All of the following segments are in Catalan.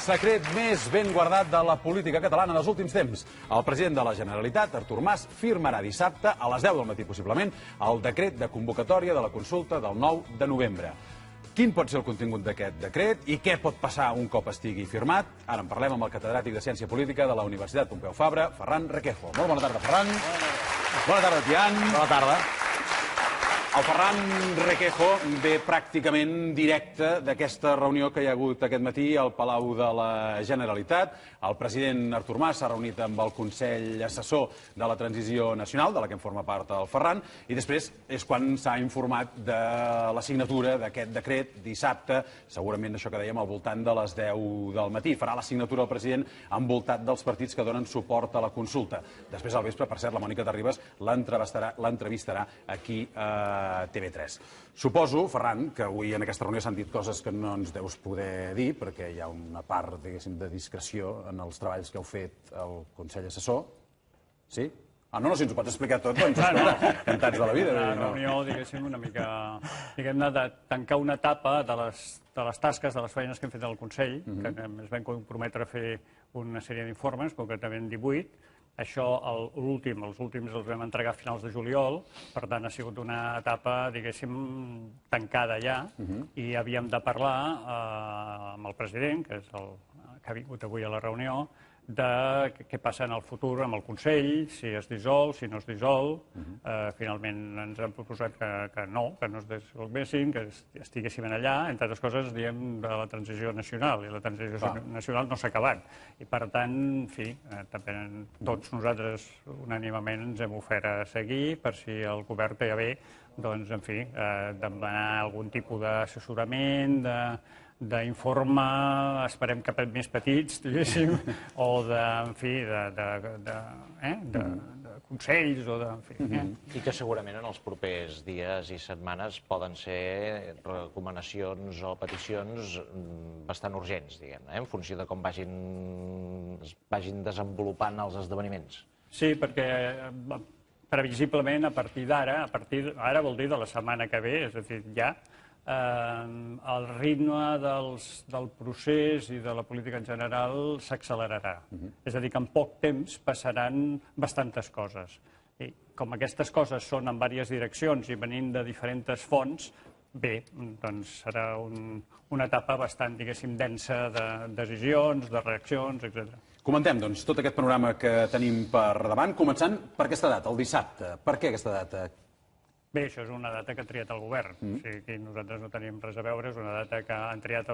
secret més ben guardat de la política catalana dels últims temps. El president de la Generalitat, Artur Mas, firmarà dissabte, a les 10 del matí possiblement, el decret de convocatòria de la consulta del 9 de novembre. Quin pot ser el contingut d'aquest decret i què pot passar un cop estigui firmat? Ara en parlem amb el catedràtic de Ciència Política de la Universitat Pompeu Fabra, Ferran Requejo. Molt bona tarda, Ferran. Bona tarda, Tian. Bona tarda. El Ferran Requejo ve pràcticament directe d'aquesta reunió que hi ha hagut aquest matí al Palau de la Generalitat. El president Artur Mas s'ha reunit amb el Consell Assessor de la Transició Nacional, de la que en forma part el Ferran, i després és quan s'ha informat de la signatura d'aquest decret dissabte, segurament això que dèiem al voltant de les 10 del matí. Farà la signatura el president envoltat dels partits que donen suport a la consulta. Després al vespre, per cert, la Mònica Terribas l'entrevistarà aquí a TV3. Suposo, Ferran, que avui en aquesta reunió s'han dit coses que no ens deus poder dir, perquè hi ha una part, diguéssim, de discreció en els treballs que heu fet al Consell Assessor. Sí? No, si ens ho pots explicar tot, doncs, encantats de la vida. Una reunió, diguéssim, una mica, diguem-ne, de tancar una etapa de les tasques, de les feines que hem fet al Consell, que ens vam comprometre a fer una sèrie d'informes, concretament 18. Això, els últims els vam entregar a finals de juliol, per tant ha sigut una etapa, diguéssim, tancada ja, i havíem de parlar amb el president, que és el que ha vingut avui a la reunió, de què passa en el futur amb el Consell, si es dissol, si no es dissol. Finalment ens han proposat que no es dissolguessin, que estiguéssim allà, entre altres coses, diem, de la transició nacional, i la transició nacional no s'ha acabat. I, per tant, en fi, també tots nosaltres unànimament ens hem ofert a seguir per si el govern té a bé, doncs, en fi, demanar algun tipus d'assessorament, d'informe, esperem que més petits, diguéssim, o de consells, o de... I que segurament en els propers dies i setmanes poden ser recomanacions o peticions bastant urgents, diguem-ne, en funció de com vagin desenvolupant els esdeveniments. Sí, perquè previsiblement a partir d'ara, ara vol dir de la setmana que ve, és a dir, ja, el ritme del procés i de la política en general s'accelerarà. És a dir, que en poc temps passaran bastantes coses. I com aquestes coses són en diverses direccions i venint de diferents fonts, bé, doncs serà una etapa bastant, diguéssim, densa de decisions, de reaccions, etc. Comentem, doncs, tot aquest panorama que tenim per davant, començant per aquesta data, el dissabte. Per què aquesta data? Bé, això és una data que ha triat el govern. O sigui, que nosaltres no tenim res a veure, és una data que han triat,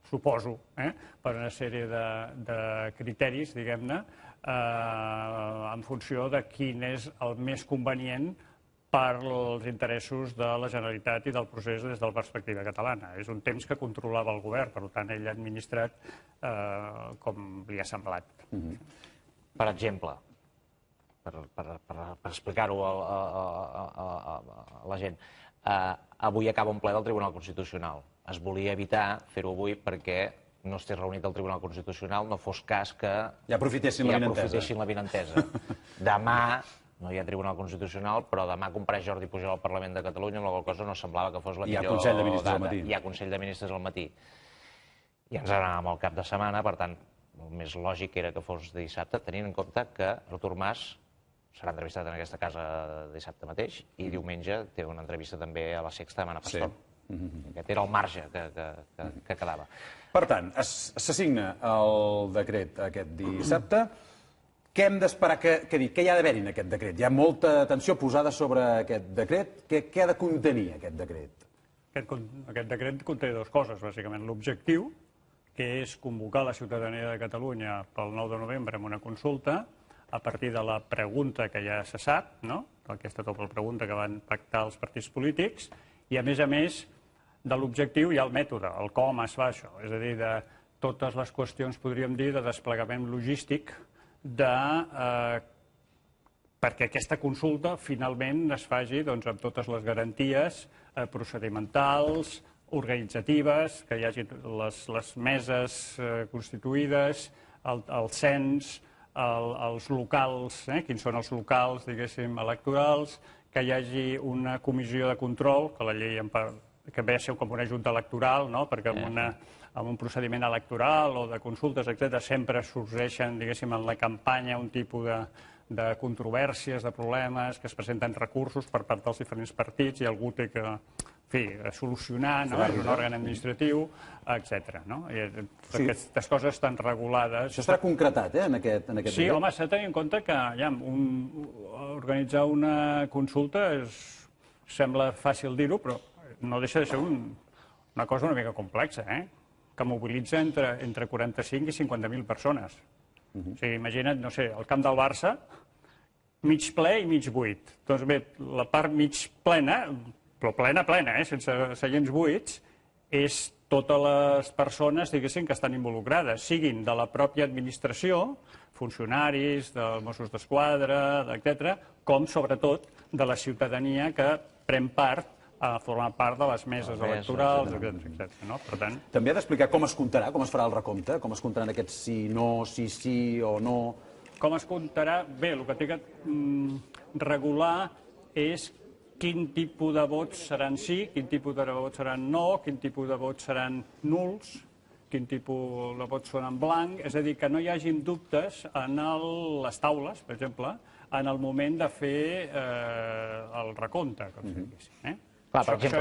suposo, per una sèrie de criteris, diguem-ne, en funció de quin és el més convenient per als interessos de la Generalitat i del procés des de la perspectiva catalana. És un temps que controlava el govern, per tant, ell ha administrat com li ha semblat. Per exemple, per explicar-ho a la gent, avui acaba un ple del Tribunal Constitucional. Es volia evitar fer-ho avui perquè no estés reunit el Tribunal Constitucional, no fos cas que ja aprofitessin la benentesa. Demà no hi ha Tribunal Constitucional, però demà compareix Jordi Pujol al Parlament de Catalunya, amb la qual cosa no semblava que fos la millor data. Hi ha Consell de Ministres al matí. Hi ha Consell de Ministres al matí. I ens anàvem al cap de setmana, per tant, el més lògic era que fos dissabte, tenint en compte que Artur Mas serà entrevistat en aquesta casa dissabte mateix i diumenge té una entrevista també a la Sexta amb Anna Pastor. Aquest era el marge que quedava. Per tant, s'assigna el decret aquest dissabte. Què hem d'esperar? Què hi ha d'haver-hi en aquest decret? Hi ha molta atenció posada sobre aquest decret. Què ha de contenir aquest decret? Aquest decret conté dues coses, bàsicament. L'objectiu, que és convocar la ciutadania de Catalunya pel 9 de novembre en una consulta, a partir de la pregunta que ja se sap, aquesta doble pregunta que van pactar els partits polítics, i a més, de l'objectiu hi ha el mètode, el com es fa això, és a dir, de totes les qüestions, podríem dir, de desplegament logístic perquè aquesta consulta finalment es faci amb totes les garanties procedimentals, organitzatives, que hi hagi les meses constituïdes, el cens, els locals, quins són els locals, diguéssim, electorals, que hi hagi una comissió de control, que la llei que ve a ser com una junta electoral, perquè en un procediment electoral o de consultes, etc., sempre sorgeixen, diguéssim, en la campanya un tipus de controvèrsies, de problemes, que es presenten recursos per part dels diferents partits i algú té que, en fi, solucionar, no? És un òrgan administratiu, etc. Aquestes coses estan regulades. Això estarà concretat, en aquest decret? Sí, home, s'ha de tenir en compte que organitzar una consulta sembla fàcil dir-ho, però no deixa de ser una cosa una mica complexa, que mobilitza entre 45 i 50.000 persones. O sigui, imagina't, no sé, el camp del Barça, mig ple i mig buit. Doncs bé, la part mig plena, però plena, sense seients buits, és totes les persones, diguéssim, que estan involucrades, siguin de la pròpia administració, funcionaris, dels Mossos d'Esquadra, etc., com, sobretot, de la ciutadania que pren part a formar part de les meses electorals, etc. Per tant... També ha d'explicar com es comptarà, com es farà el recompte, com es comptaran aquests sí, no, sí, sí o no... Com es comptarà? Bé, el que té que regular és quin tipus de vots seran sí, quin tipus de vots seran no, quin tipus de vots seran nuls, quin tipus de vots són en blanc, és a dir, que no hi hagin dubtes en les taules, per exemple, en el moment de fer el recompte, com si diguéssim. Clar, per exemple,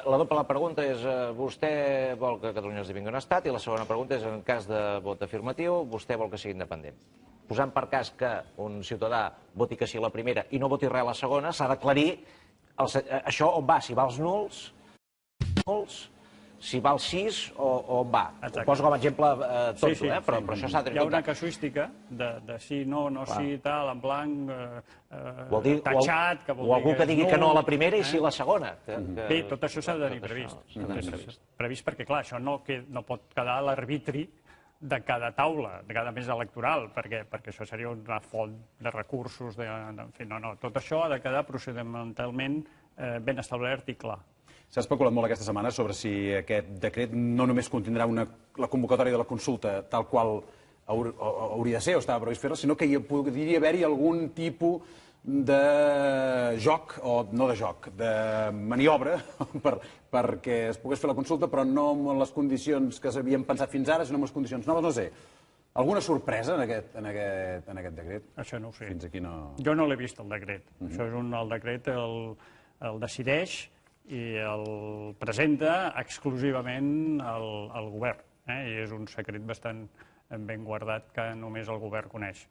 la doble pregunta és vostè vol que Catalunya esdevingui un estat i la segona pregunta és en cas de vot afirmatiu vostè vol que sigui independent. Posant per cas que un ciutadà voti que sí a la primera i no voti res a la segona, s'ha d'aclarir això on va, si va als nuls, si va al 6 o on va. Ho poso com a exemple tonto, però això s'ha de tenir en compte. Hi ha una casuística de sí, no, no sí, tal, en blanc, tatxat... O algú que digui que no a la primera i sí a la segona. Bé, tot això s'ha de tenir previst. Previst perquè, clar, això no pot quedar a l'arbitri de cada taula, de cada mesa electoral, perquè això seria una font de recursos, en fi, no, tot això ha de quedar procedimentalment ben establert i clar. S'ha especulat molt aquesta setmana sobre si aquest decret no només contindrà la convocatòria de la consulta tal qual hauria de ser o estava previst fer-la, sinó que hi podria haver-hi algun tipus de joc, o no de joc, de maniobra perquè es pogués fer la consulta, però no amb les condicions que s'havien pensat fins ara, sinó amb les condicions noves, no sé. Alguna sorpresa en aquest decret? Això no ho sé. Fins aquí no... Jo no l'he vist, el decret. Això és el decret, el decideix i el presenta exclusivament al govern. I és un secret bastant ben guardat que només el govern coneix.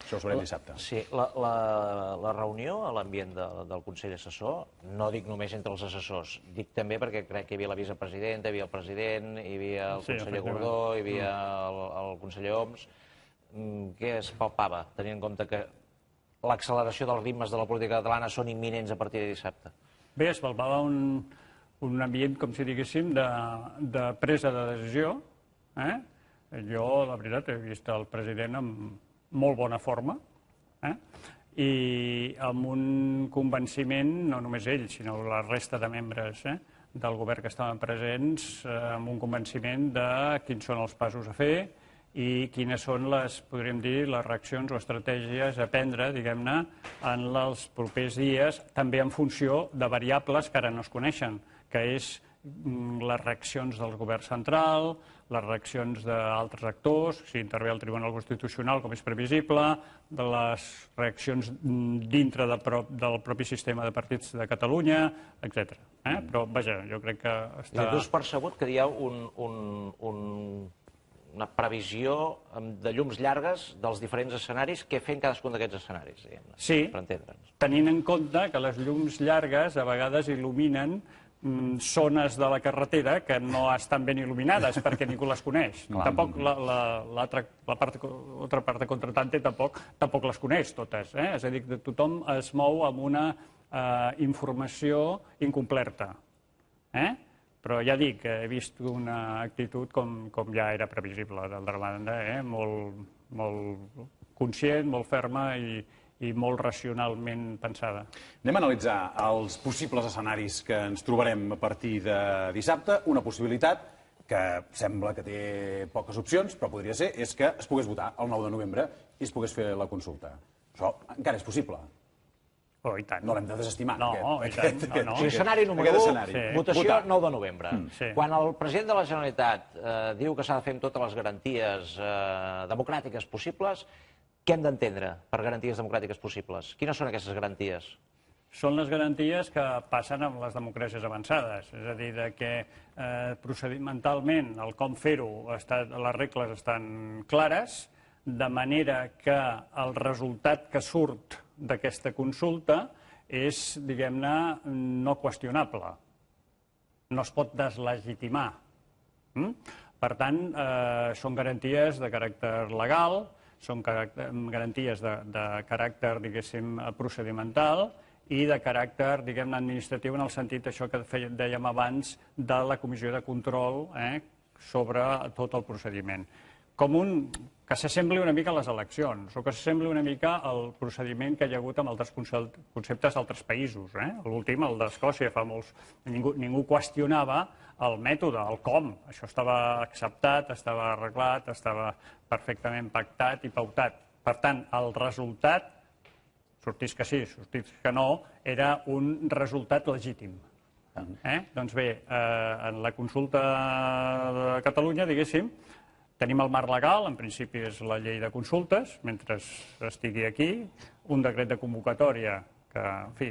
Això ho sabrem dissabte. Sí, la reunió a l'ambient del Consell Assessor, no dic només entre els assessors, dic també perquè crec que hi havia la vicepresidenta, hi havia el president, hi havia el conseller Gordó, hi havia el conseller Homs. Què es palpava, tenint en compte que l'acceleració dels ritmes de la política catalana són imminents a partir de dissabte? Bé, es palpava un ambient, com si diguéssim, de presa de decisió. Jo, la veritat, he vist el president amb molt bona forma i amb un convenciment, no només ell, sinó la resta de membres del govern que estaven presents, amb un convenciment de quins són els passos a fer i quines són les, podríem dir, les reaccions o estratègies a prendre, diguem-ne, en els propers dies, també en funció de variables que ara no es coneixen, que és les reaccions del govern central, les reaccions d'altres actors, si intervé el Tribunal Constitucional, com és previsible, de les reaccions dintre del propi sistema de partits de Catalunya, etc. Però, vaja, jo crec que està... Tu has percebut que hi ha una previsió de llums llargues dels diferents escenaris que fent cadascun d'aquests escenaris, diguem-ne, per entendre'ns. Tenint en compte que les llums llargues a vegades il·luminen zones de la carretera que no estan ben il·luminades perquè ningú les coneix. Tampoc l'altra part contratante tampoc les coneix totes. És a dir, que tothom es mou amb una informació incompleta. Però ja dic, he vist una actitud com ja era previsible, d'altra banda, molt conscient, molt ferma i molt racionalment pensada. Anem a analitzar els possibles escenaris que ens trobarem a partir de dissabte. Una possibilitat, que sembla que té poques opcions, però podria ser, és que es pogués votar el 9 de novembre i es pogués fer la consulta. Això encara és possible. Oh, i tant. No l'hem de desestimar. No, i tant. O sigui, escenari número 1, votació 9 de novembre. Quan el president de la Generalitat diu que s'ha de fer amb totes les garanties democràtiques possibles, què hem d'entendre per garanties democràtiques possibles? Quines són aquestes garanties? Són les garanties que passen amb les democràcies avançades, és a dir, que procedimentalment el com fer-ho, les regles estan clares, de manera que el resultat que surt d'aquesta consulta és, diguem-ne, no qüestionable. No es pot deslegitimar. Per tant, són garanties de caràcter legal, són garanties de caràcter, diguéssim, procedimental i de caràcter, diguem-ne, administratiu en el sentit d'això que dèiem abans de la comissió de control sobre tot el procediment. Que s'assembli una mica a les eleccions, o que s'assembli una mica al procediment que hi ha hagut amb altres conceptes d'altres països. L'últim, el d'Escòcia, fa molts... Ningú qüestionava el mètode, el com. Això estava acceptat, estava arreglat, estava perfectament pactat i pautat. Per tant, el resultat, sortís que sí, sortís que no, era un resultat legítim. Doncs bé, en la consulta de Catalunya, diguéssim, tenim el marc legal, en principi és la llei de consultes, mentre estigui aquí, un decret de convocatòria que, en fi,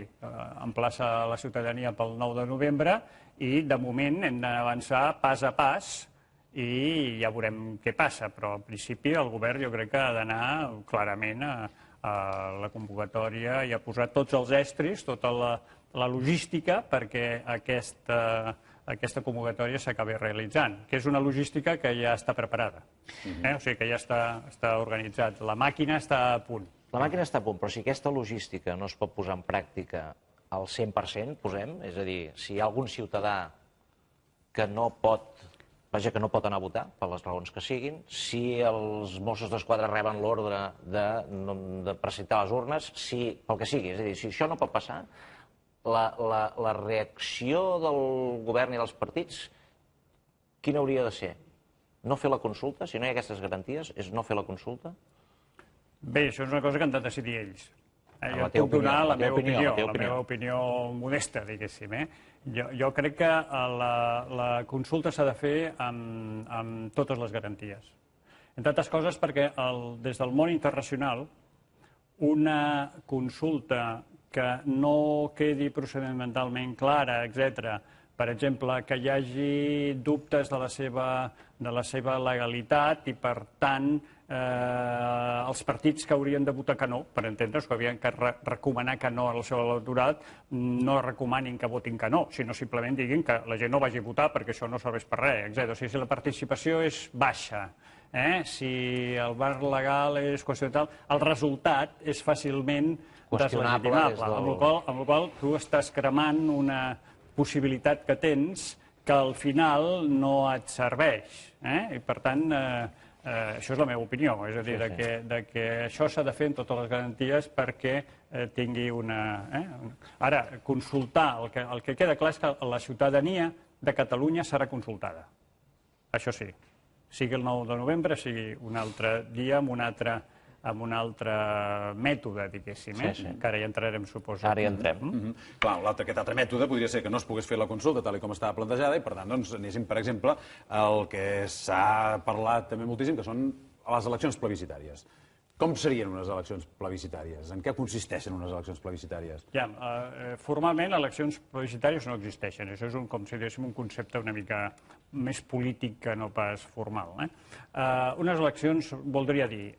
emplaça la ciutadania pel 9 de novembre i, de moment, hem d'avançar pas a pas i ja veurem què passa, però, en principi, el govern jo crec que ha d'anar clarament a la convocatòria i a posar tots els estris, tota la logística perquè aquesta convocatòria s'acabi realitzant, que és una logística que ja està preparada, o sigui que ja està organitzat. La màquina està a punt. La màquina està a punt, però si aquesta logística no es pot posar en pràctica al 100%, posem, és a dir, si hi ha algun ciutadà que no pot anar a votar, per les raons que siguin, si els Mossos d'Esquadra reben l'ordre de precintar les urnes, pel que sigui, és a dir, si això no pot passar, la reacció del govern i dels partits, quina hauria de ser? No fer la consulta? Si no hi ha aquestes garanties, és no fer la consulta? Bé, això és una cosa que han de decidir ells. Jo puc donar la meva opinió modesta, diguéssim. Jo crec que la consulta s'ha de fer amb totes les garanties. Entre altres coses perquè des del món internacional una consulta que no quedi procedimentalment clara, etc., per exemple, que hi hagi dubtes de la seva legalitat i, per tant, els partits que haurien de votar que no, per entendre's, que haurien de recomanar que no al seu electorat, no recomanin que votin que no, sinó simplement diguin que la gent no vagi a votar perquè això no serveix per res, etc. O sigui, si la participació és baixa, si el marc legal és qüestionable, el resultat és fàcilment deslegitimable, amb la qual tu estàs cremant una possibilitat que tens que al final no et serveix. I, per tant, això és la meva opinió, és a dir, que això s'ha de fer amb totes les garanties perquè tingui una... Ara, consultar, el que queda clar és que la ciutadania de Catalunya serà consultada. Això sí, sigui el 9 de novembre, sigui un altre dia, amb un altre mètode, diguéssim, que ara hi entrarem, suposo. Ara hi entrem. Clar, aquest altre mètode podria ser que no es pogués fer la consulta tal com estava plantejada i, per tant, anéssim, per exemple, el que s'ha parlat també moltíssim, que són les eleccions plebiscitàries. Com serien unes eleccions plebiscitàries? En què consisteixen unes eleccions plebiscitàries? Formalment, eleccions plebiscitàries no existeixen. Això és com si diguéssim un concepte una mica més polític que no pas formal. Unes eleccions voldria dir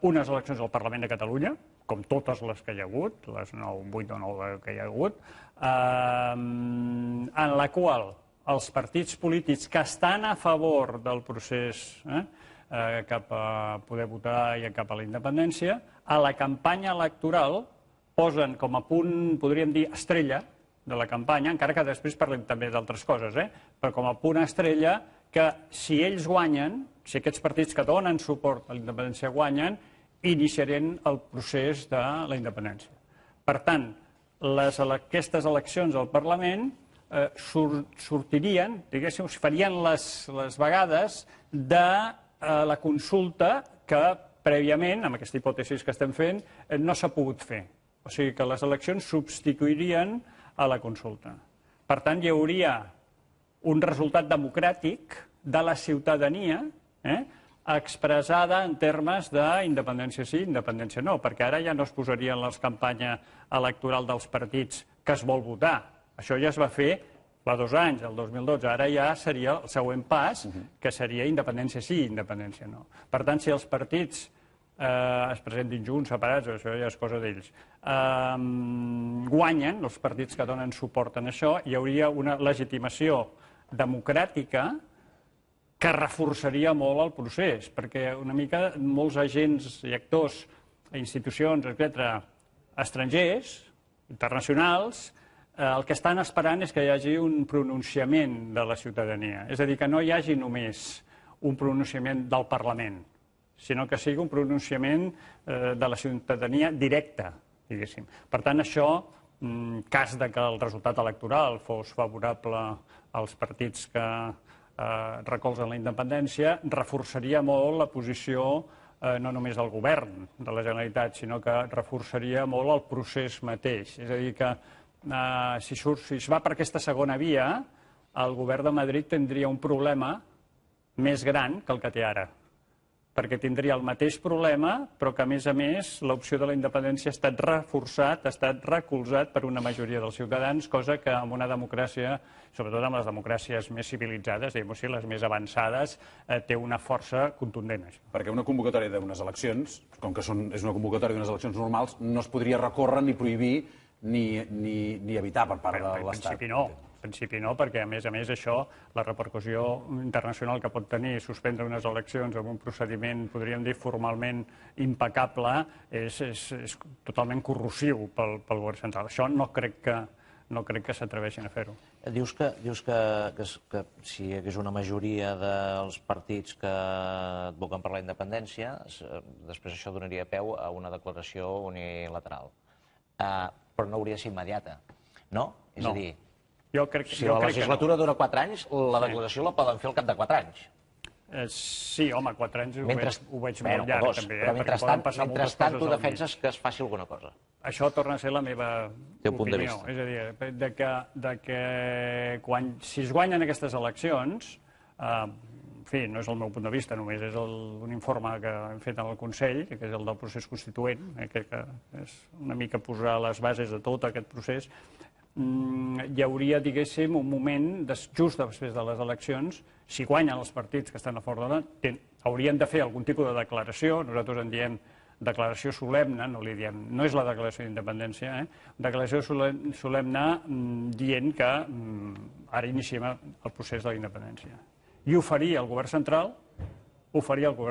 unes eleccions al Parlament de Catalunya, com totes les que hi ha hagut, les 8 o 9 que hi ha hagut, en la qual els partits polítics que estan a favor del procés cap a poder votar i cap a la independència, a la campanya electoral posen com a punt, podríem dir, estrella de la campanya, encara que després parlem també d'altres coses, però com a punt estrella que si ells guanyen, si aquests partits que donen suport a la independència guanyen, iniciarien el procés de la independència. Per tant, aquestes eleccions al Parlament sortirien, diguéssim, farien les vegades de la consulta que prèviament, amb aquesta hipòtesi que estem fent, no s'ha pogut fer. O sigui que les eleccions substituirien a la consulta. Per tant, hi hauria un resultat democràtic de la ciutadania expressada en termes d'independència sí, independència no, perquè ara ja no es posaria en la campanya electoral dels partits que es vol votar. Això ja es va fer fa 2 anys, el 2012. Ara ja seria el següent pas, que seria independència sí, independència no. Per tant, si els partits es presentin junts, separats, això ja és cosa d'ells, guanyen, els partits que donen suport en això, hi hauria una legitimació democràtica que reforçaria molt el procés, perquè una mica molts agents i actors, institucions, etc., estrangers, internacionals, el que estan esperant és que hi hagi un pronunciament de la ciutadania. És a dir, que no hi hagi només un pronunciament del Parlament, sinó que sigui un pronunciament de la ciutadania directe, diguéssim. Per tant, això, en cas que el resultat electoral fos favorable als partits que recolzen la independència, reforçaria molt la posició no només del govern de la Generalitat, sinó que reforçaria molt el procés mateix. És a dir, que si es va per aquesta segona via, el govern de Madrid tindria un problema més gran que el que té ara, perquè tindria el mateix problema, però que, a més, l'opció de la independència ha estat reforçat, ha estat recolzat per una majoria dels ciutadans, cosa que en una democràcia, sobretot en les democràcies més civilitzades, diguem-ho així, les més avançades, té una força contundent. Perquè una convocatòria d'unes eleccions, com que és una convocatòria d'unes eleccions normals, no es podria recórrer ni prohibir ni evitar per part de l'Estat. En principi no, perquè a més això, la repercussió internacional que pot tenir suspendre unes eleccions amb un procediment, podríem dir, formalment impecable, és totalment corrosiu pel govern central. Això no crec que s'atreveixin a fer-ho. Dius que si hi hagués una majoria dels partits que advoquen per la independència, després això donaria peu a una declaració unilateral. Però no hauria de ser immediata, no? És a dir, si la legislatura dura 4 anys, la declaració la poden fer al cap de 4 anys. Sí, home, 4 anys ho veig molt llarg, també. Però mentrestant tu defenses que es faci alguna cosa. Això torna a ser la meva opinió. És a dir, si es guanyen aquestes eleccions, en fi, no és el meu punt de vista només, és un informe que hem fet en el Consell, que és el del procés constituent, que és una mica posar les bases de tot aquest procés. Hi hauria, diguéssim, un moment, just després de les eleccions, si guanyen els partits que estan a favor de la, haurien de fer algun tipus de declaració, nosaltres en diem declaració solemne, no és la declaració d'independència, declaració solemne dient que ara iniciem el procés de la independència. I oferir al govern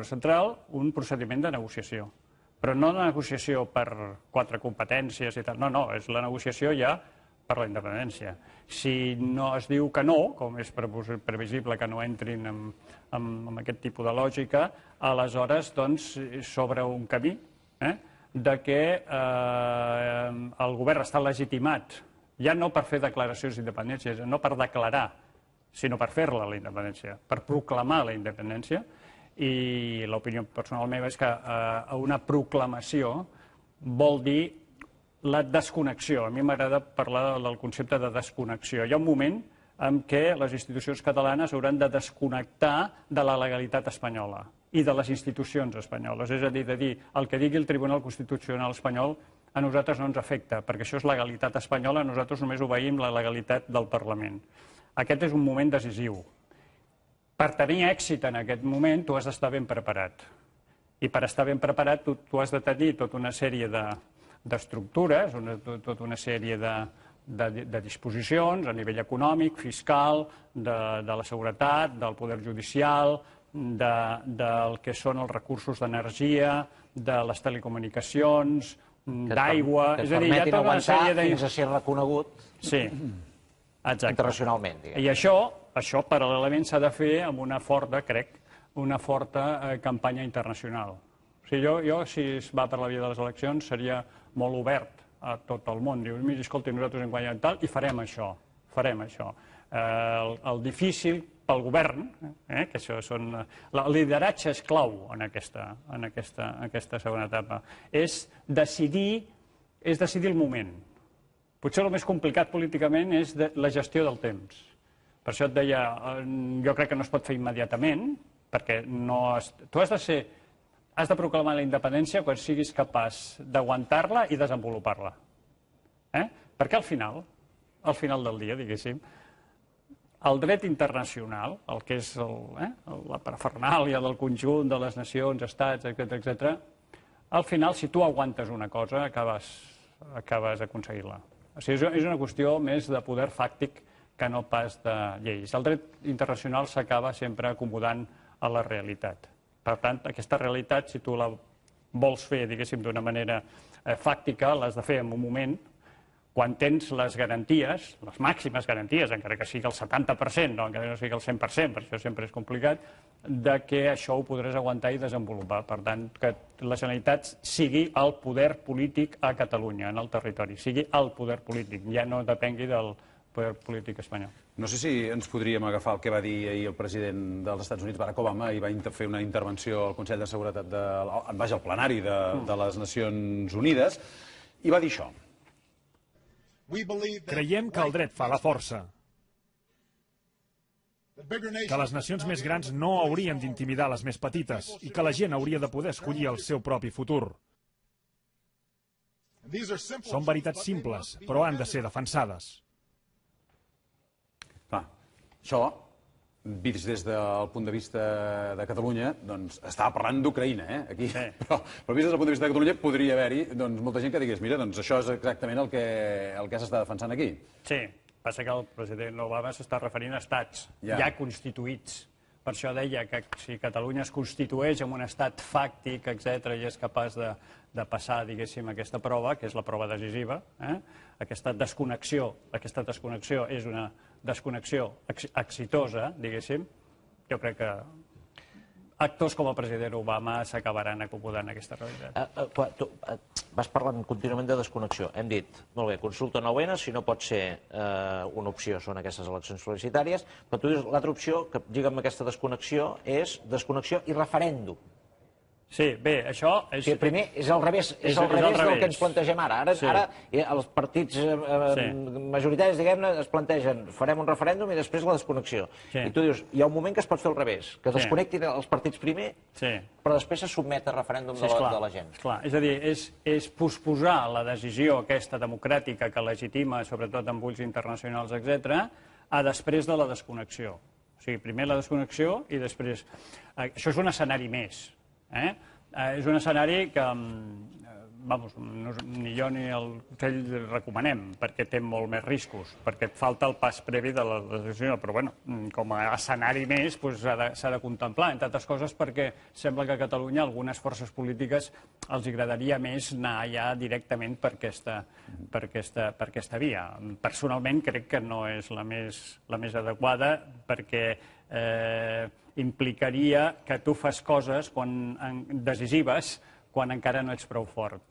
central un procediment de negociació. Però no de negociació per 4 competències i tal, no, és la negociació ja per la independència. Si no es diu que no, com és previsible que no entrin en aquest tipus de lògica, aleshores s'obre un camí de que el govern està legitimat, ja no per fer declaracions d'independència, no per declarar, sinó per fer-la, la independència, per proclamar la independència. I l'opinió personal meva és que una proclamació vol dir la desconnexió. A mi m'agrada parlar del concepte de desconnexió. Hi ha un moment en què les institucions catalanes hauran de desconnectar de la legalitat espanyola i de les institucions espanyoles. És a dir, el que digui el Tribunal Constitucional espanyol a nosaltres no ens afecta, perquè això és legalitat espanyola, nosaltres només obeïm la legalitat del Parlament. Aquest és un moment decisiu. Per tenir èxit en aquest moment, tu has d'estar ben preparat. I per estar ben preparat, tu has de tenir tota una sèrie d'estructures, tota una sèrie de disposicions a nivell econòmic, fiscal, de la seguretat, del poder judicial, del que són els recursos d'energia, de les telecomunicacions, d'aigua... Que et permetin aguantar fins a ser reconegut internacionalment. I això paral·lelament s'ha de fer amb una forta, crec, una forta campanya internacional. Jo, si es va per la via de les eleccions, seria molt obert a tot el món. Diu, mira, escolti, nosaltres hem guanyat tal i farem això. El difícil pel govern, que això són... El lideratge és clau en aquesta segona etapa. És decidir és decidir el moment. Potser el més complicat políticament és la gestió del temps. Per això et deia, jo crec que no es pot fer immediatament, perquè tu has de proclamar la independència quan siguis capaç d'aguantar-la i desenvolupar-la. Perquè al final del dia, diguéssim, el dret internacional, el que és la parafernàlia del conjunt de les nacions, estats, etc., al final, si tu aguantes una cosa, acabes aconseguint-la. O sigui, és una qüestió més de poder fàctic que no pas de lleis. El dret internacional s'acaba sempre acomodant a la realitat. Per tant, aquesta realitat, si tu la vols fer, diguéssim, d'una manera fàctica, l'has de fer en un moment quan tens les garanties, les màximes garanties, encara que sigui el 70%, no, encara que no sigui el 100%, per això sempre és complicat, de que això ho podràs aguantar i desenvolupar. Per tant, que la Generalitat sigui el poder polític a Catalunya, en el territori, sigui el poder polític, ja no depengui del poder polític espanyol. No sé si ens podríem agafar el que va dir ahir el president dels Estats Units, Barack Obama, i va fer una intervenció al Consell de Seguretat, al plenari de les Nacions Unides, i va dir això. Creiem que el dret fa la força, que les nacions més grans no haurien d'intimidar les més petites i que la gent hauria de poder escollir el seu propi futur. Són veritats simples, però han de ser defensades. Clar, això, vist des del punt de vista de Catalunya, doncs estava parlant d'Ucraïna, aquí. Però vist des del punt de vista de Catalunya podria haver-hi molta gent que digués, mira, doncs això és exactament el que s'està defensant aquí. Sí, passa que el president Obama s'està referint a estats ja constituïts. Per això deia que si Catalunya es constitueix en un estat fàctic, etc., i és capaç de passar, diguéssim, aquesta prova, que és la prova decisiva, aquesta desconnexió és una desconnexió exitosa, diguéssim, jo crec que actors com el president Obama s'acabaran acomodant a aquesta realitat. Tu vas parlant contínuament de desconnexió. Hem dit, molt bé, consulta 9N, si no pot ser una opció són aquestes eleccions plebiscitàries, però tu dius l'altra opció que lliga amb aquesta desconnexió és desconnexió i referèndum. Sí, bé, això... Primer és al revés del que ens plantegem ara. Ara els partits majoritaris, diguem-ne, es plantegen farem un referèndum i després la desconnexió. I tu dius, hi ha un moment que es pot fer al revés, que desconnectin els partits primer, però després se sotmet a referèndum de la gent. És a dir, és posposar la decisió aquesta democràtica que legitima, sobretot amb ulls internacionals, etc., a després de la desconnexió. O sigui, primer la desconnexió i després... Això és un escenari més. És un escenari que ni jo ni el Consell recomanem, perquè té molt més riscos, perquè et falta el pas previ de la decisió, però bueno, com a escenari més s'ha de contemplar, entre altres coses perquè sembla que a Catalunya algunes forces polítiques els agradaria més anar ja directament per aquesta via. Personalment crec que no és la més adequada perquè implicaria que tu fas coses decisives quan encara no ets prou fort.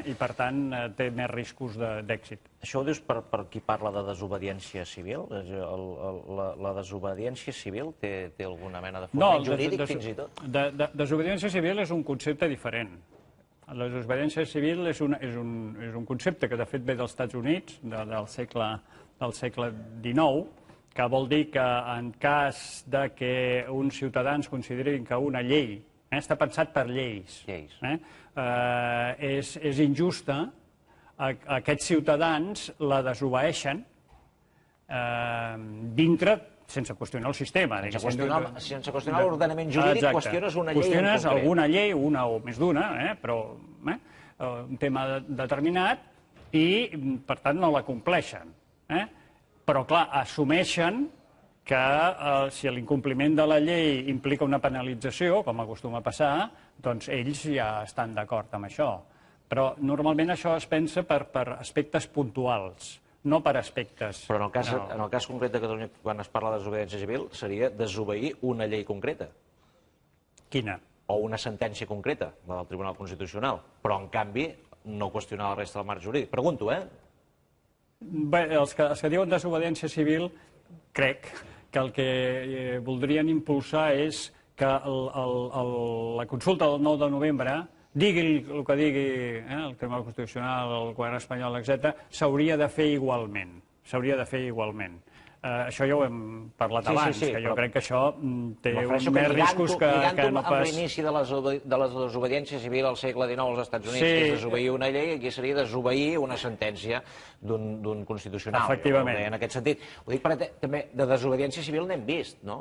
I, per tant, té més riscos d'èxit. Això ho dius per qui parla de desobediència civil? La desobediència civil té alguna mena de fonament jurídic, fins i tot? Desobediència civil és un concepte diferent. La desobediència civil és un concepte que, de fet, ve dels Estats Units, del segle XIX, que vol dir que en cas que uns ciutadans considerin que una llei està pensat per lleis, és injusta, aquests ciutadans la desobeeixen dintre, sense qüestionar el sistema. Sense qüestionar l'ordenament jurídic, qüestiones una llei en concret. Qüestiones alguna llei, una o més d'una, però un tema determinat, i per tant no la compleixen. Però, clar, assumeixen que si l'incompliment de la llei implica una penalització, com acostuma a passar, doncs ells ja estan d'acord amb això. Però normalment això es pensa per aspectes puntuals, no per aspectes... Però en el cas concret de Catalunya, quan es parla de desobediència civil, seria desobeir una llei concreta. Quina? O una sentència concreta, la del Tribunal Constitucional. Però, en canvi, no qüestionar la resta del marc jurídic. Pregunto, Bé, els que diuen desobediència civil, crec que el que voldrien impulsar és que la consulta del 9 de novembre digui el que digui el Tribunal Constitucional, el govern espanyol, etc., s'hauria de fer igualment. S'hauria de fer igualment. Això ja ho hem parlat abans, que jo crec que això té més riscos que no pas... Amb l'inici de la desobediència civil al segle XIX als Estats Units, que és desobeir una llei, aquí seria desobeir una sentència d'un constitucional. Efectivament. En aquest sentit. Ho dic perquè també de desobediència civil n'hem vist, no?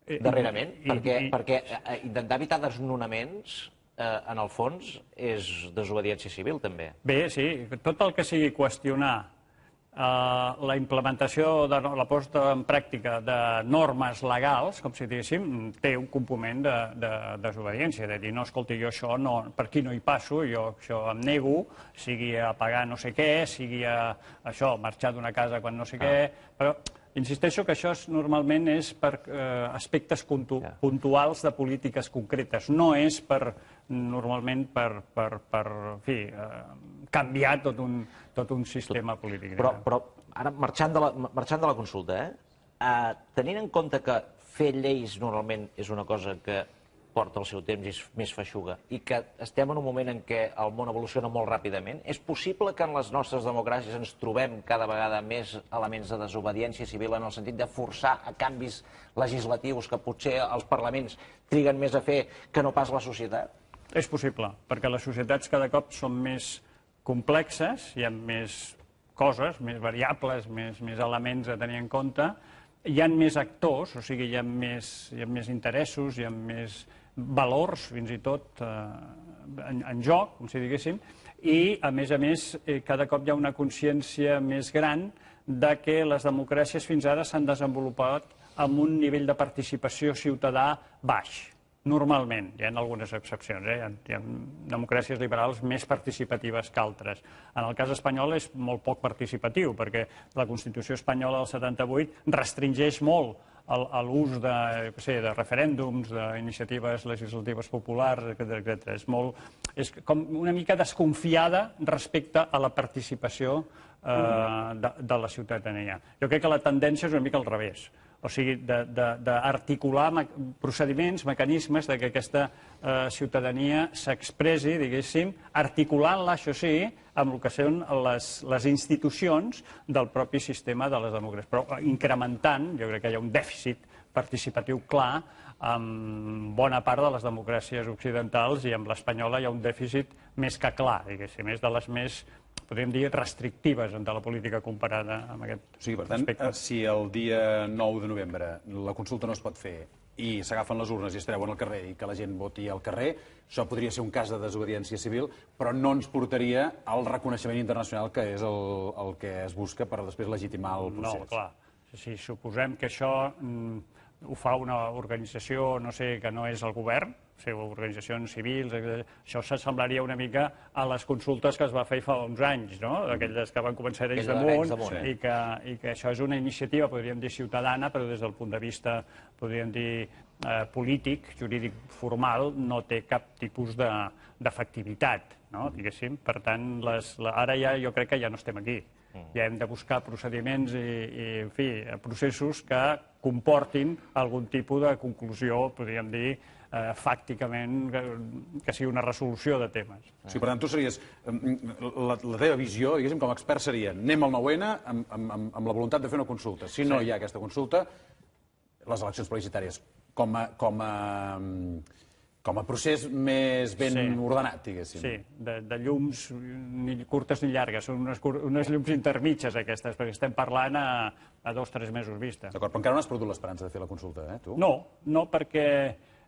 Darrerament, perquè intentar evitar desnonaments, en el fons, és desobediència civil, també. Bé, sí, tot el que sigui qüestionar la implementació, la posta en pràctica de normes legals, com si diguéssim, té un component de desobediència, de dir, no, escolti, jo això per aquí no hi passo, jo això em nego, sigui a pagar no sé què, sigui a això, marxar d'una casa quan no sé què, però insisteixo que això normalment és per aspectes puntuals de polítiques concretes, no és normalment per canviar tot un sistema polític. Però ara, marxant de la consulta, tenint en compte que fer lleis normalment és una cosa que porta el seu temps i és més feixuga, i que estem en un moment en què el món evoluciona molt ràpidament, és possible que en les nostres democràcies ens trobem cada vegada més elements de desobediència civil en el sentit de forçar a canvis legislatius que potser els parlaments triguen més a fer que no pas la societat? És possible, perquè les societats cada cop són més complexes, hi ha més coses, més variables, més elements a tenir en compte, hi ha més actors, o sigui, hi ha més interessos, hi ha més valors, fins i tot, en joc, com si diguéssim, i, a més, cada cop hi ha una consciència més gran de que les democràcies fins ara s'han desenvolupat amb un nivell de participació ciutadà baix. Normalment, hi ha algunes excepcions, hi ha democràcies liberals més participatives que altres. En el cas espanyol és molt poc participatiu, perquè la Constitució espanyola del 78 restringeix molt l'ús de referèndums, d'iniciatives legislatives populars, etc. És com una mica desconfiada respecte a la participació de la ciutadania. Jo crec que la tendència és una mica al revés. O sigui, d'articular procediments, mecanismes que aquesta ciutadania s'expressi, diguéssim, articulant-la, això sí, amb el que són les institucions del propi sistema de les democràcies. Però incrementant, jo crec que hi ha un dèficit participatiu clar en bona part de les democràcies occidentals i amb l'espanyola hi ha un dèficit més que clar, diguéssim, és de les més, podríem dir, restrictives de la política comparada amb aquest aspecte. O sigui, per tant, si el dia 9 de novembre la consulta no es pot fer i s'agafen les urnes i es treuen al carrer i que la gent voti al carrer, això podria ser un cas de desobediència civil, però no ens portaria al reconeixement internacional que és el que es busca per després legitimar el procés. No, clar. Si suposem que això ho fa una organització, no sé, que no és el govern, organitzacions civils, això s'assemblaria una mica a les consultes que es va fer fa uns anys, no? Aquelles que van començar d'ells damunt, i que això és una iniciativa, podríem dir, ciutadana, però des del punt de vista, podríem dir, polític, jurídic, formal, no té cap tipus d'efectivitat, diguéssim. Per tant, ara ja jo crec que ja no estem aquí. Ja hem de buscar procediments i, en fi, processos que comportin algun tipus de conclusió, podríem dir, fàcticament, que sigui una resolució de temes. Sí, per tant, tu series... La teva visió, diguéssim, com a expert seria anem al 9N amb la voluntat de fer una consulta. Si no hi ha aquesta consulta, les eleccions plebiscitàries com a procés més ben ordenat, diguéssim. Sí, de llums ni curtes ni llargues, són unes llums intermitges aquestes, perquè estem parlant a 2 o 3 mesos vista. D'acord, però encara no has perdut l'esperança de fer la consulta, tu? No, perquè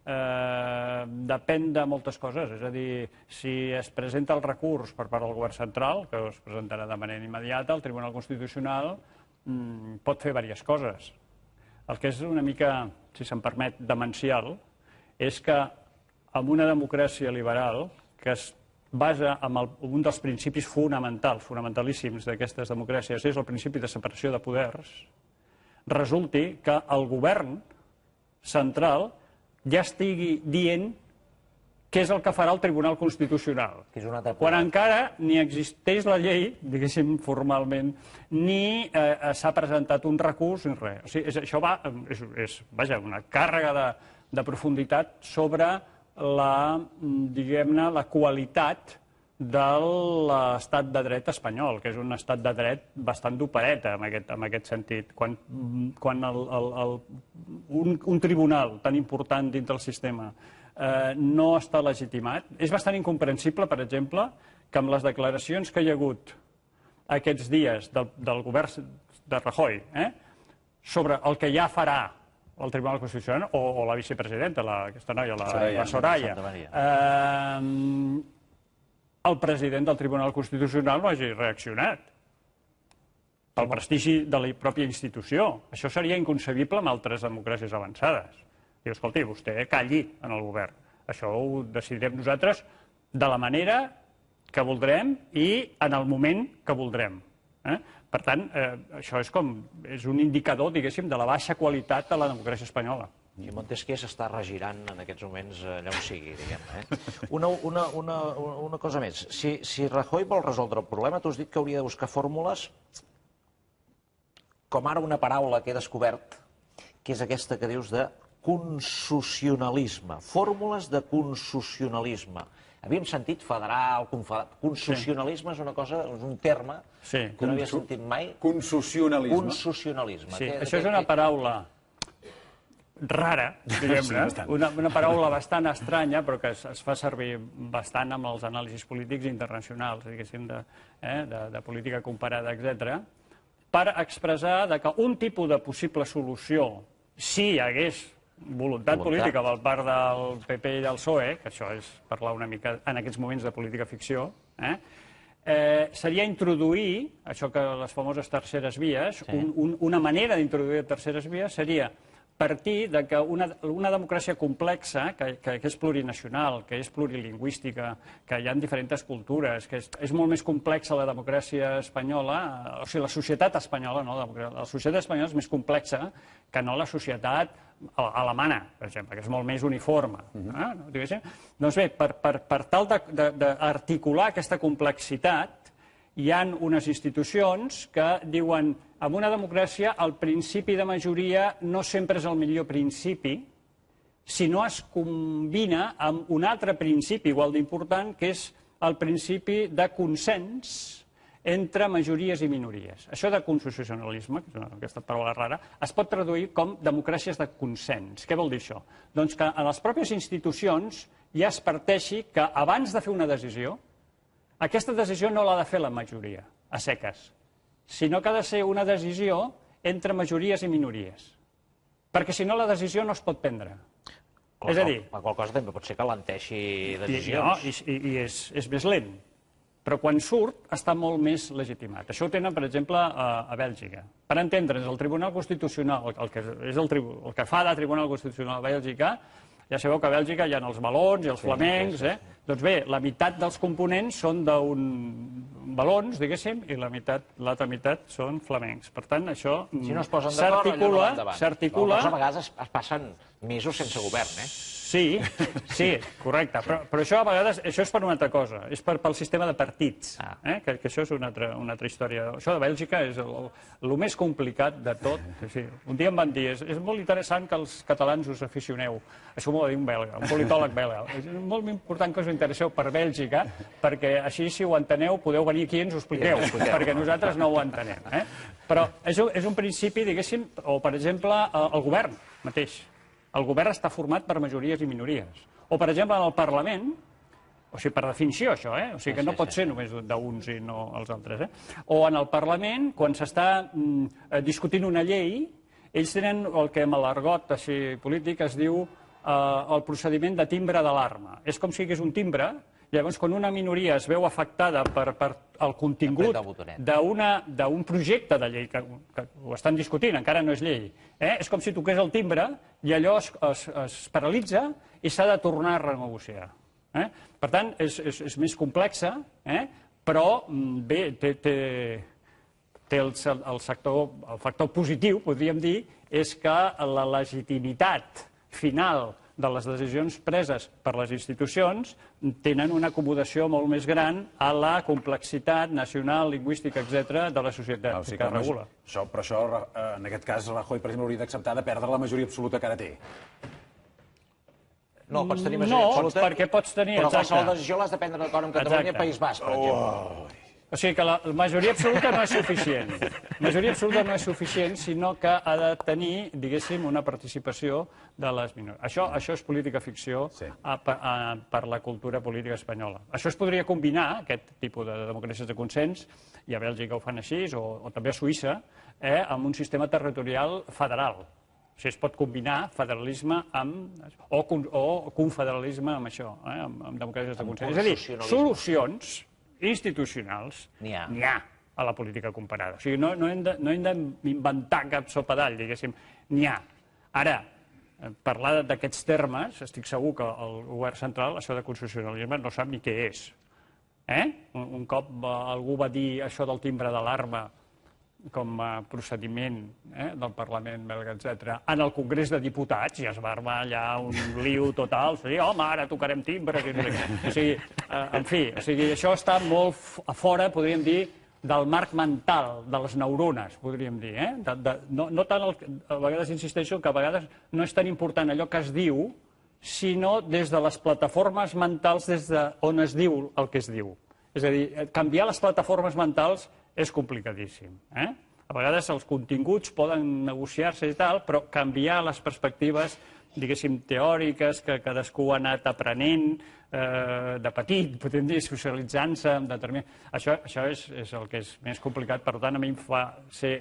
depèn de moltes coses. És a dir, si es presenta el recurs per part del govern central, que es presentarà de manera immediata, el Tribunal Constitucional pot fer diverses coses. El que és una mica, si se'm permet, demencial, és que en una democràcia liberal que es basa en un dels principis fonamentalíssims d'aquestes democràcies, és el principi de separació de poders, resulti que el govern central ja estigui dient què és el que farà el Tribunal Constitucional. Quan encara ni existeix la llei, diguéssim formalment, ni s'ha presentat un recurs ni res. O sigui, això és una càrrega de profunditat sobre diguem-ne, la qualitat de l'estat de dret espanyol, que és un estat de dret bastant d'opereta en aquest sentit. Quan un tribunal tan important dins del sistema no està legitimat, és bastant incomprensible, per exemple, que amb les declaracions que hi ha hagut aquests dies del govern de Rajoy sobre el que ja farà el Tribunal Constitucional o la vicepresidenta, aquesta noia, la Soraya, el president del Tribunal Constitucional no hagi reaccionat. Pel prestigi de la pròpia institució. Això seria inconcebible en altres democràcies avançades. Diu, escolti, vostè calli en el govern. Això ho decidirem nosaltres de la manera que voldrem i en el moment que voldrem. Per tant, això és un indicador, diguéssim, de la baixa qualitat de la democràcia espanyola. I Montesquieu s'està regirant en aquests moments allà on sigui, diguem-ne. Una cosa més. Si Rajoy vol resoldre el problema, tu has dit que hauria de buscar fórmules, com ara una paraula que he descobert, que és aquesta que dius de consucionalisme. Fórmules de consucionalisme. Havíem sentit federal, consucionalisme és una cosa, és un terme que no havia sentit mai. Consucionalisme. Consucionalisme. Sí, això és una paraula rara, diguem-ne, una paraula bastant estranya, però que es fa servir bastant amb els anàlisis polítics internacionals, diguéssim, de política comparada, etc., per expressar que un tipus de possible solució, si hi hagués voluntat política per part del PP i del PSOE, que això és parlar una mica en aquests moments de política ficció, seria introduir, això que les famoses terceres vies, una manera d'introduir terceres vies seria partir que una democràcia complexa, que és plurinacional, que és plurilingüística, que hi ha diferents cultures, que és molt més complexa la democràcia espanyola, o sigui, la societat espanyola, no, la societat espanyola és més complexa que no la societat alemana, per exemple, que és molt més uniforme. Doncs bé, per tal d'articular aquesta complexitat, hi ha unes institucions que diuen en una democràcia el principi de majoria no sempre és el millor principi si no es combina amb un altre principi igual d'important, que és el principi de consens entre majories i minories. Això de constitucionalisme, que és aquesta paraula rara, es pot traduir com democràcies de consens. Què vol dir això? Doncs que en les pròpies institucions ja es parteixi que abans de fer una decisió, aquesta decisió no l'ha de fer la majoria, a seques, sinó que ha de ser una decisió entre majories i minories. Perquè si no la decisió no es pot prendre. És a dir... La qual cosa també pot ser que alenteixi decisions. I és més lent. Però quan surt està molt més legitimat. Això ho tenen, per exemple, a Bèlgica. Per entendre'ns, el Tribunal Constitucional, el que fa de Tribunal Constitucional a Bèlgica, ja sabeu que a Bèlgica hi ha els valons i els flamencs, doncs bé, la meitat dels components són d'un valons, diguéssim, i l'altra meitat són flamencs. Per tant, això s'articula... A vegades es passen mesos sense govern, Sí, correcte. Però això a vegades és per una altra cosa, és pel sistema de partits, que això és una altra història. Això de Bèlgica és el més complicat de tot. Un dia em van dir, és molt interessant que els catalans us aficioneu. Això m'ho va dir un belga, un politòleg belga. És molt important que us interesseu per Bèlgica, perquè així, si ho enteneu, podeu venir aquí i ens ho expliqueu, perquè nosaltres no ho entenem. Però és un principi, diguéssim, o per exemple, el govern mateix. El govern està format per majories i minories. O, per exemple, en el Parlament, o sigui, per definició, això, o sigui que no pot ser només d'uns i no els altres. O en el Parlament, quan s'està discutint una llei, ells tenen el que en l'argot polític es diu el procediment de timbre d'alarma. És com si hi hagués un timbre, llavors quan una minoria es veu afectada per el contingut d'un projecte de llei, que ho estan discutint, encara no és llei, és com si toqués el timbre i allò es paralitza i s'ha de tornar a renegociar. Per tant, és més complexa, però bé, té el factor positiu, podríem dir, és que la legitimitat final de les decisions preses per les institucions tenen una acomodació molt més gran a la complexitat nacional, lingüística, etc. de la societat que regula. Però això, en aquest cas, Rajoy, per exemple, hauria d'acceptar de perdre la majoria absoluta que ara té. No, pots tenir majoria No, absoluta. perquè pots tenir... Però exacte. qualsevol decisió l'has de prendre d'acord amb Catalunya i Exacte. País Basc, per exemple. O sigui que la majoria absoluta no és suficient. La majoria absoluta no és suficient, sinó que ha de tenir, diguéssim, una participació de les minories. Això és política ficció per la cultura política espanyola. Això es podria combinar, aquest tipus de democràcies de consens, i a Bèlgica ho fan així, o també a Suïssa, amb un sistema territorial federal. O sigui, es pot combinar federalisme o confederalisme amb això, amb democràcies de consens. És a dir, solucions institucionals n'hi ha a la política comparada. O sigui, no hem d'inventar cap sopa d'all, diguéssim, n'hi ha. Ara, parlar d'aquests termes, estic segur que el govern central, això de constitucionalisme, no sap ni què és. Un cop algú va dir això del timbre d'alarma com a procediment del Parlament belga, etc. En el Congrés de Diputats ja es va armar allà un liu total, home, ara tocarem timbres... O sigui, en fi, això està molt a fora, podríem dir, del marc mental, de les neurones, podríem dir. No tant, a vegades insisteixo, que a vegades no és tan important allò que es diu, sinó des de les plataformes mentals des d'on es diu el que es diu. És a dir, canviar les plataformes mentals és complicadíssim. A vegades els continguts poden negociar-se i tal, però canviar les perspectives, diguéssim, teòriques que cadascú ha anat aprenent de petit, podem dir, socialitzant-se amb determinat... Això és el que és més complicat. Per tant, a mi em fa ser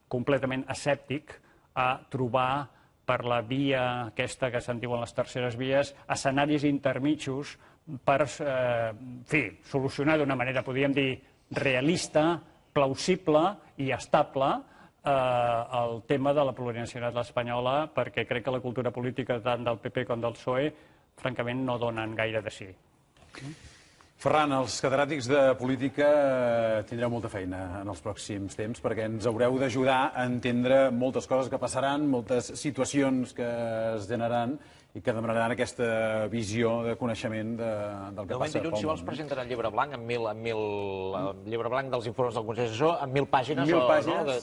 completament escèptic a trobar per la via aquesta que se'n diuen les terceres vies, escenaris intermitjos per, solucionar d'una manera, podríem dir, realista, plausible i estable el tema de la plurinacionalitat espanyola, perquè crec que la cultura política tant del PP com del PSOE, francament, no donen gaire de sí. Ferran, els catedràtics de política tindreu molta feina en els pròxims temps perquè ens haureu d'ajudar a entendre moltes coses que passaran, moltes situacions que es generaran i que demanaran aquesta visió de coneixement del que passa pel món. Si vols, presentaran el llibre blanc, el llibre blanc dels informes del Consell Assessor, amb 1.000 pàgines,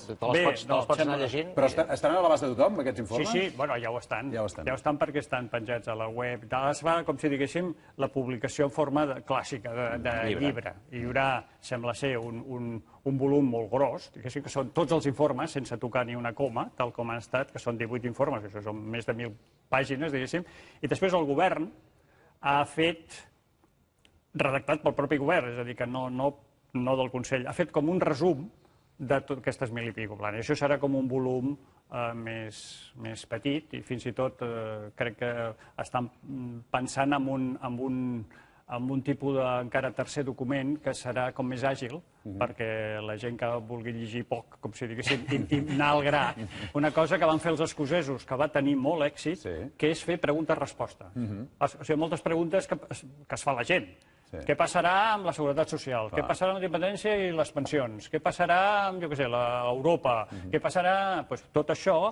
te les pots anar llegint. Però estaran a l'abast de tothom, aquests informes? Sí, bueno, ja ho estan. Ja ho estan perquè estan penjats a la web. Es fa, com si diguéssim, la publicació en forma clàssica de llibre. Hi haurà, sembla ser, un volum molt gros, diguéssim que són tots els informes, sense tocar ni una coma, tal com han estat, que són 18 informes, això són més de 1.000 pàgines, diguéssim, i després el govern ha fet, redactat pel propi govern, és a dir, que no del Consell, ha fet com un resum de totes aquestes 1.000 i pico planes. Això serà com un volum més petit i fins i tot crec que estan pensant en un tipus d'encara tercer document que serà com més àgil, perquè la gent que vulgui llegir poc, com si diguéssim, i anar al gra. Una cosa que van fer els escocesos, que va tenir molt èxit, que és fer pregunta-resposta. O sigui, moltes preguntes que es fa la gent. Què passarà amb la seguretat social? Què passarà amb la independència i les pensions? Què passarà amb, jo què sé, l'Europa? Què passarà... Tot això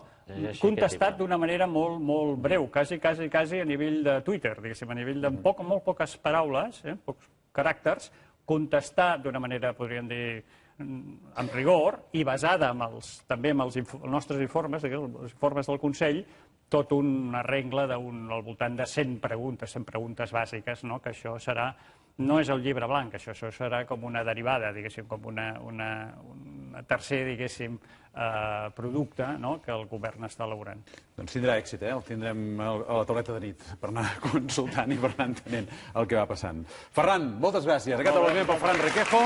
contestat d'una manera molt breu, quasi a nivell de Twitter, diguéssim, a nivell de molt poques paraules, pocs caràcters, contestar d'una manera, podríem dir, amb rigor i basada també en els nostres informes, els informes del Consell, tot una regla al voltant de 100 preguntes bàsiques, que això serà... No és el llibre blanc, això serà com una derivada, diguéssim, com un tercer, diguéssim, producte que el govern està elaborant. Doncs tindrà èxit, el tindrem a la tauleta de nit per anar consultant i per anar entenent el que va passant. Ferran, moltes gràcies. Aquest és el moment pel Ferran Requejo.